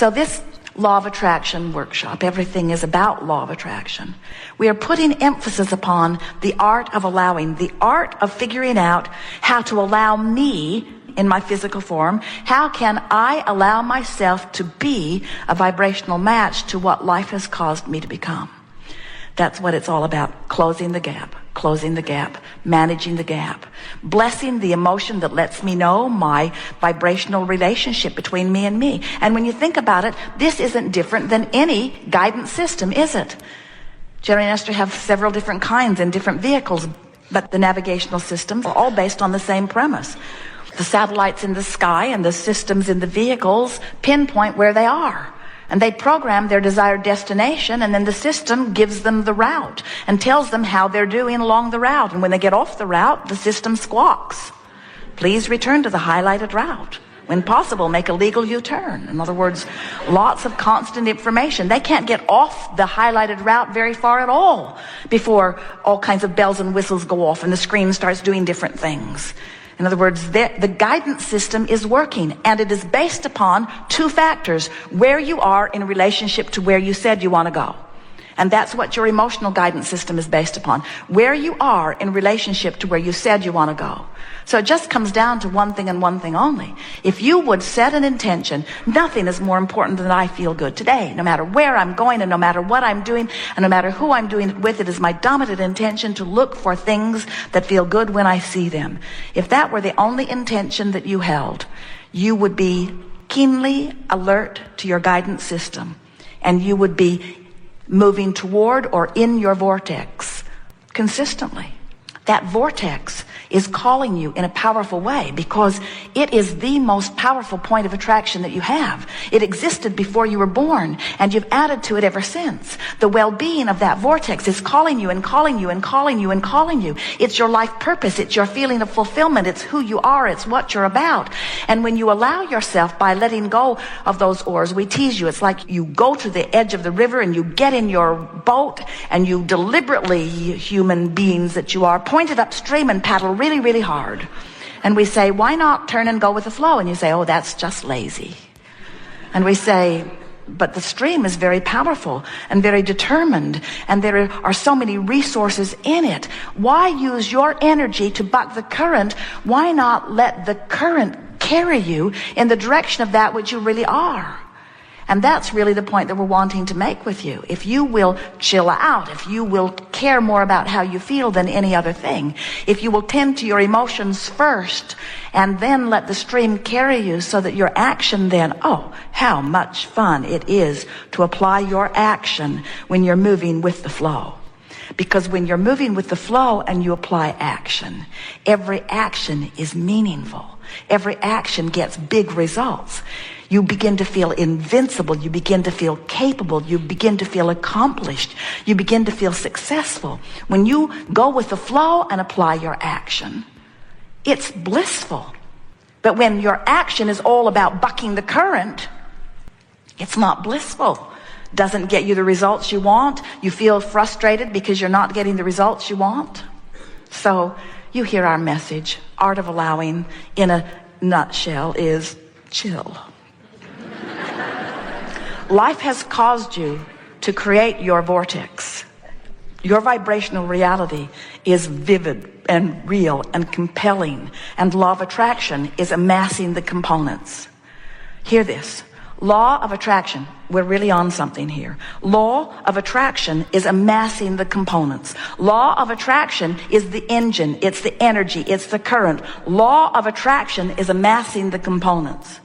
So this law of attraction workshop, everything is about law of attraction. We are putting emphasis upon the art of allowing, the art of figuring out how to allow me in my physical form. How can I allow myself to be a vibrational match to what life has caused me to become? That's what it's all about. Closing the gap, managing the gap, blessing the emotion that lets me know my vibrational relationship between me and me. And when you think about it, this isn't different than any guidance system, is it? Jerry and Esther have several different kinds and different vehicles, but the navigational systems are all based on the same premise. The satellites in the sky and the systems in the vehicles pinpoint where they are. And they program their desired destination, and then the system gives them the route and tells them how they're doing along the route. And when they get off the route, the system squawks. Please return to the highlighted route. When possible, make a legal U-turn. In other words, lots of constant information. They can't get off the highlighted route very far at all before all kinds of bells and whistles go off and the screen starts doing different things. In other words, the guidance system is working, and it is based upon two factors: where you are in relationship to where you said you want to go. And that's what your emotional guidance system is based upon. Where you are in relationship to where you said you want to go. So it just comes down to one thing and one thing only. If you would set an intention, nothing is more important than I feel good today. No matter where I'm going and no matter what I'm doing and no matter who I'm doing it with, it is my dominant intention to look for things that feel good when I see them. If that were the only intention that you held, you would be keenly alert to your guidance system, and you would be moving toward or in your vortex consistently. That vortex is calling you in a powerful way because it is the most powerful point of attraction that you have. It existed before you were born, and you've added to it ever since. The well-being of that vortex is calling you and calling you and calling you and calling you. It's your life purpose. It's your feeling of fulfillment. It's who you are. It's what you're about. And when you allow yourself, by letting go of those oars, we tease you. It's like you go to the edge of the river and you get in your boat and you deliberately, human beings that you are, point it upstream and paddle really, really hard. And we say, why not turn and go with the flow? And you say, oh, that's just lazy. And we say, but the stream is very powerful and very determined, and there are so many resources in it. Why use your energy to buck the current? Why not let the current carry you in the direction of that which you really are? And that's really the point that we're wanting to make with you. If you will chill out, if you will care more about how you feel than any other thing, if you will tend to your emotions first and then let the stream carry you so that your action then, oh, how much fun it is to apply your action when you're moving with the flow. Because when you're moving with the flow and you apply action, every action is meaningful. Every action gets big results. You begin to feel invincible. You begin to feel capable. You begin to feel accomplished. You begin to feel successful. When you go with the flow and apply your action, it's blissful. But when your action is all about bucking the current, it's not blissful. Doesn't get you the results you want. You feel frustrated because you're not getting the results you want. So you hear our message. Art of allowing, in a nutshell, is chill. Life has caused you to create your vortex. Your vibrational reality is vivid and real and compelling, and law of attraction is amassing the components. Hear this. Law of attraction, we're really on something here. Law of attraction is amassing the components. Law of attraction is the engine, it's the energy, it's the current. Law of attraction is amassing the components.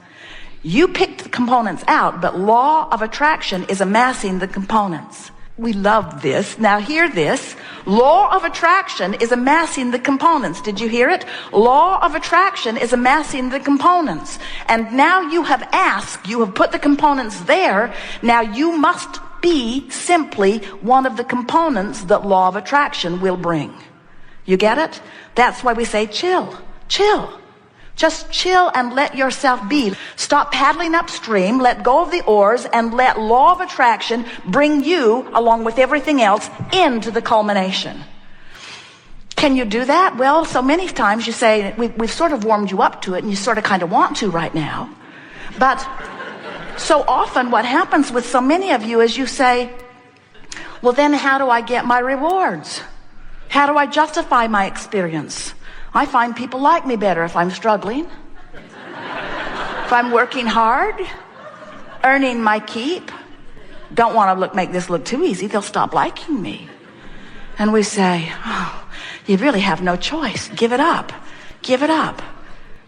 You picked the components out, but law of attraction is amassing the components. We love this. Now hear this. Law of attraction is amassing the components. Did you hear it? Law of attraction is amassing the components. And now you have asked, you have put the components there. Now you must be simply one of the components that law of attraction will bring. You get it? That's why we say chill, chill. Just chill and let yourself be. Stop paddling upstream, let go of the oars, and let law of attraction bring you, along with everything else, into the culmination. Can you do that? Well, so many times you say, we've sort of warmed you up to it, and you sort of kind of want to right now. But So often what happens with so many of you is you say, well, then how do I get my rewards? How do I justify my experience? I find people like me better if I'm struggling, if I'm working hard, earning my keep. Don't want to make this look too easy. They'll stop liking me. And we say, oh, you really have no choice. Give it up. Give it up.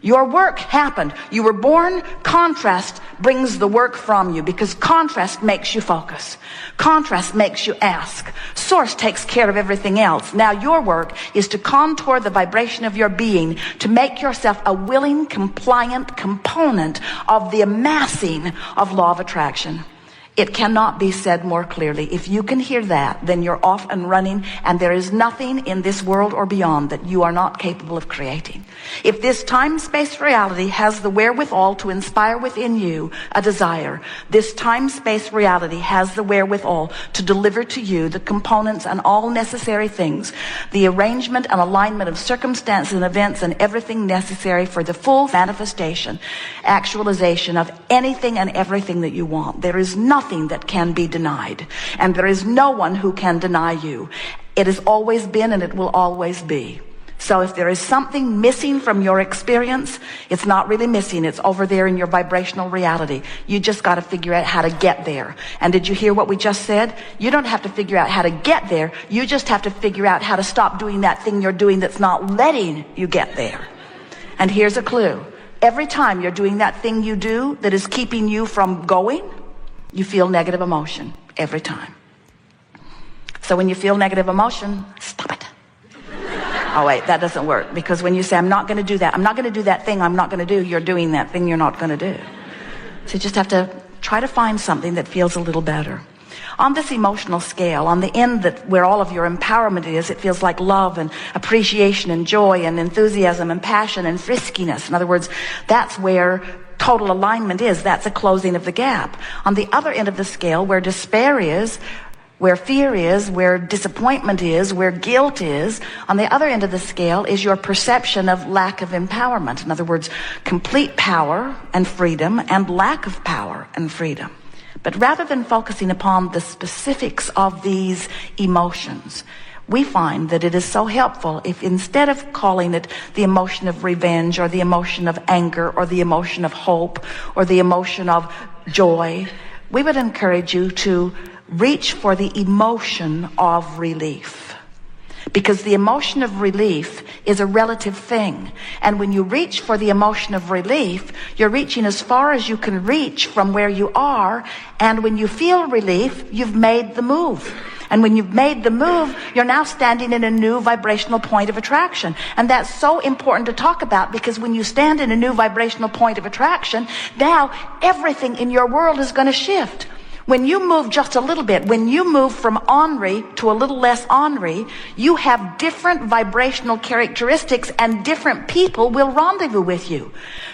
Your work happened. You were born. Contrast brings the work from you because contrast makes you focus. Contrast makes you ask. Source takes care of everything else. Now your work is to contour the vibration of your being to make yourself a willing, compliant component of the amassing of law of attraction. It cannot be said more clearly. If you can hear that, then you're off and running, and there is nothing in this world or beyond that you are not capable of creating. If this time-space reality has the wherewithal to inspire within you a desire, this time-space reality has the wherewithal to deliver to you the components and all necessary things, the arrangement and alignment of circumstances and events and everything necessary for the full manifestation, actualization of anything and everything that you want. There is nothing that can be denied, and there is no one who can deny you. It has always been and it will always be. So if there is something missing from your experience, it's not really missing. It's over there in your vibrational reality. You just got to figure out how to get there. And did you hear what we just said? You don't have to figure out how to get there. You just have to figure out how to stop doing that thing you're doing that's not letting you get there. And here's a clue. Every time you're doing that thing you do that is keeping you from going, you feel negative emotion every time. So when you feel negative emotion, stop it. Oh wait, that doesn't work, because when you say, I'm not going to do that, I'm not going to do that thing I'm not going to do, you're doing that thing you're not going to do. So you just have to try to find something that feels a little better. On this emotional scale, on the end where all of your empowerment is, it feels like love and appreciation and joy and enthusiasm and passion and friskiness. In other words, that's where total alignment is. That's a closing of the gap. On the other end of the scale, where despair is, where fear is, where disappointment is, where guilt is, on the other end of the scale is your perception of lack of empowerment. In other words, complete power and freedom and lack of power and freedom. But rather than focusing upon the specifics of these emotions, we find that it is so helpful if instead of calling it the emotion of revenge or the emotion of anger or the emotion of hope or the emotion of joy, we would encourage you to reach for the emotion of relief. Because the emotion of relief is a relative thing. And when you reach for the emotion of relief, you're reaching as far as you can reach from where you are. And when you feel relief, you've made the move. And when you've made the move, you're now standing in a new vibrational point of attraction. And that's so important to talk about, because when you stand in a new vibrational point of attraction, now everything in your world is going to shift. When you move just a little bit, when you move from ornery to a little less ornery, you have different vibrational characteristics and different people will rendezvous with you.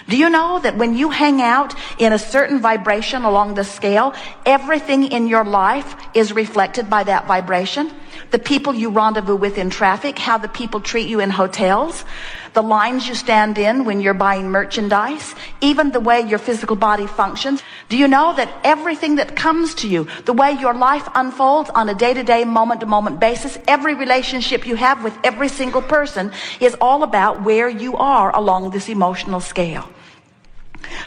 Do you know that when you hang out in a certain vibration along the scale, everything in your life is reflected by that vibration? The people you rendezvous with in traffic, how the people treat you in hotels, the lines you stand in when you're buying merchandise, even the way your physical body functions. Do you know that everything that comes to you, the way your life unfolds on a day-to-day, moment-to-moment basis, every relationship you have with every single person is all about where you are along this emotional scale?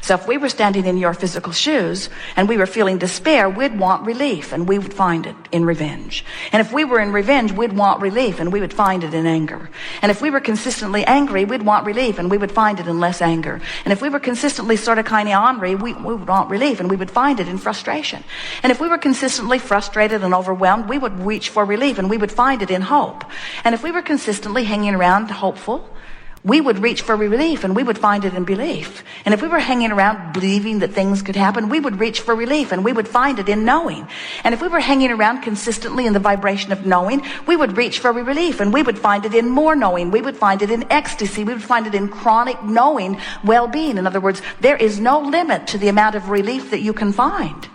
So if we were standing in your physical shoes and we were feeling despair, we'd want relief, and we would find it in revenge. And if we were in revenge, we'd want relief, and we would find it in anger. And if we were consistently angry, we'd want relief, and we would find it in less anger. And if we were consistently sort of kind of ornery, we would want relief, and we would find it in frustration. And if we were consistently frustrated and overwhelmed, we would reach for relief, and we would find it in hope. And if we were consistently hanging around hopeful, we would reach for relief, and we would find it in belief. And if we were hanging around believing that things could happen, we would reach for relief, and we would find it in knowing. And if we were hanging around consistently in the vibration of knowing, we would reach for relief, and we would find it in more knowing. We would find it in ecstasy. We would find it in chronic knowing well-being. In other words, there is no limit to the amount of relief that you can find.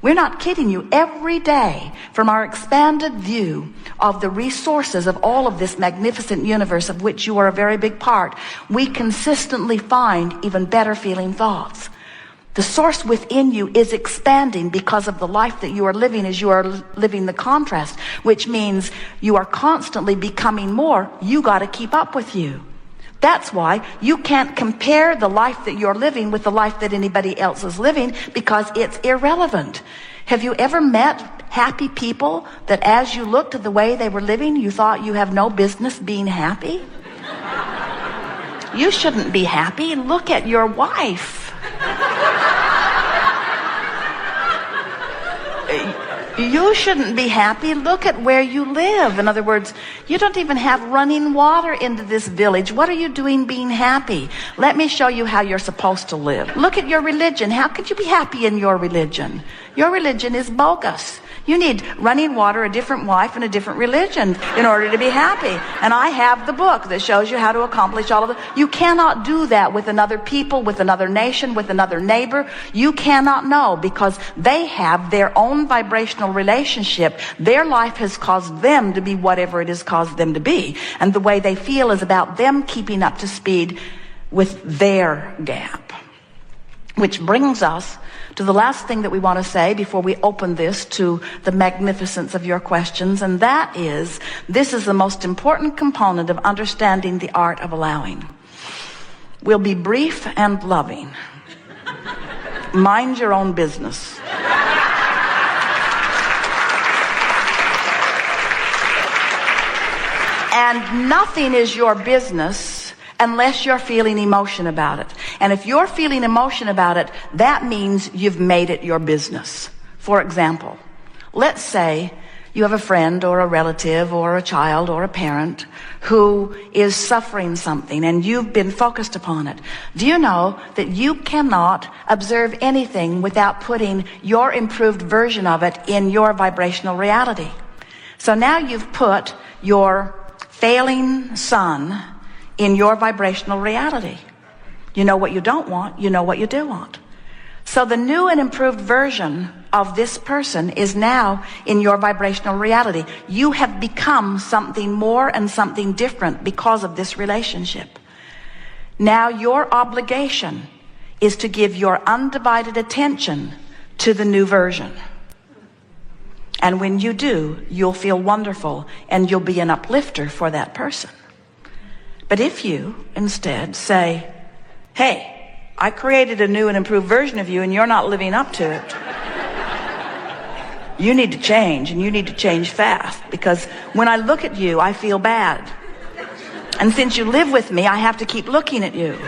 We're not kidding you. Every day, from our expanded view of the resources of all of this magnificent universe of which you are a very big part, we consistently find even better feeling thoughts. The source within you is expanding because of the life that you are living as you are living the contrast, which means you are constantly becoming more. You got to keep up with you. That's why you can't compare the life that you're living with the life that anybody else is living, because it's irrelevant. Have you ever met happy people that as you looked at the way they were living, you thought you have no business being happy? You shouldn't be happy. Look at your wife. You shouldn't be happy. Look at where you live. In other words, you don't even have running water into this village. What are you doing being happy? Let me show you how you're supposed to live. Look at your religion. How could you be happy in your religion? Your religion is bogus. You need running water, a different wife, and a different religion in order to be happy. And I have the book that shows you how to accomplish all of it. You cannot do that with another people, with another nation, with another neighbor. You cannot know, because they have their own vibrational relationship. Their life has caused them to be whatever it has caused them to be. And the way they feel is about them keeping up to speed with their gap. Which brings us to the last thing that we want to say before we open this to the magnificence of your questions, and that is, this is the most important component of understanding the art of allowing. We'll be brief and loving. Mind your own business. And nothing is your business unless you're feeling emotion about it. And if you're feeling emotion about it, that means you've made it your business. For example, let's say you have a friend or a relative or a child or a parent who is suffering something and you've been focused upon it. Do you know that you cannot observe anything without putting your improved version of it in your vibrational reality? So now you've put your failing son in your vibrational reality. You know what you don't want, you know what you do want. So the new and improved version of this person is now in your vibrational reality. You have become something more and something different because of this relationship. Now your obligation is to give your undivided attention to the new version. And when you do, you'll feel wonderful and you'll be an uplifter for that person. But if you instead say, hey, I created a new and improved version of you and you're not living up to it. You need to change, and you need to change fast, because when I look at you, I feel bad. And since you live with me, I have to keep looking at you.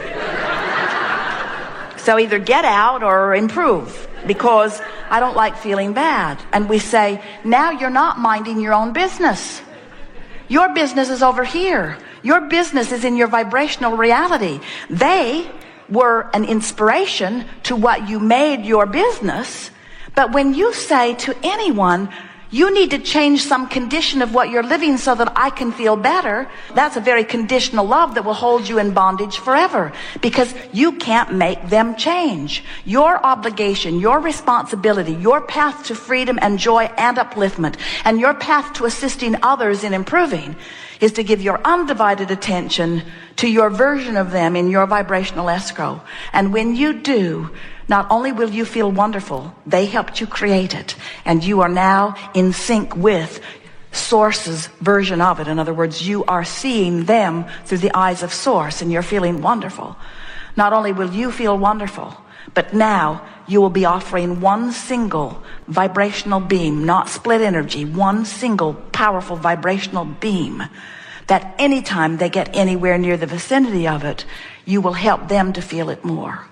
So either get out or improve, because I don't like feeling bad. And we say, now you're not minding your own business. Your business is over here. Your business is in your vibrational reality. They were an inspiration to what you made your business. But when you say to anyone, you need to change some condition of what you're living so that I can feel better, that's a very conditional love that will hold you in bondage forever, because you can't make them change. Your obligation, your responsibility, your path to freedom and joy and upliftment, and your path to assisting others in improving is to give your undivided attention to your version of them in your vibrational escrow. And when you do, not only will you feel wonderful, they helped you create it, and you are now in sync with Source's version of it. In other words, you are seeing them through the eyes of Source, and you're feeling wonderful. Not only will you feel wonderful, but now you will be offering one single vibrational beam, not split energy, one single powerful vibrational beam, that anytime they get anywhere near the vicinity of it, you will help them to feel it more.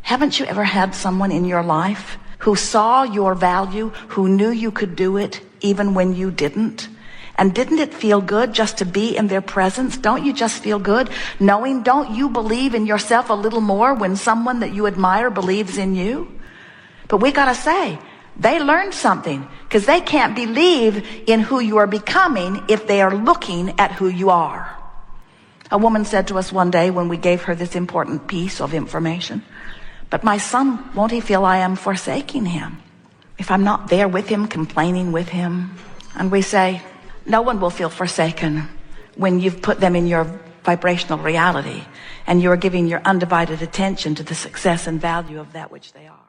Haven't you ever had someone in your life who saw your value, who knew you could do it even when you didn't? And didn't it feel good just to be in their presence? Don't you just feel good knowing, don't you believe in yourself a little more when someone that you admire believes in you? But we gotta say, they learned something, because they can't believe in who you are becoming if they are looking at who you are. A woman said to us one day when we gave her this important piece of information, but my son, won't he feel I am forsaking him if I'm not there with him, complaining with him? And we say, no one will feel forsaken when you've put them in your vibrational reality, and you are giving your undivided attention to the success and value of that which they are.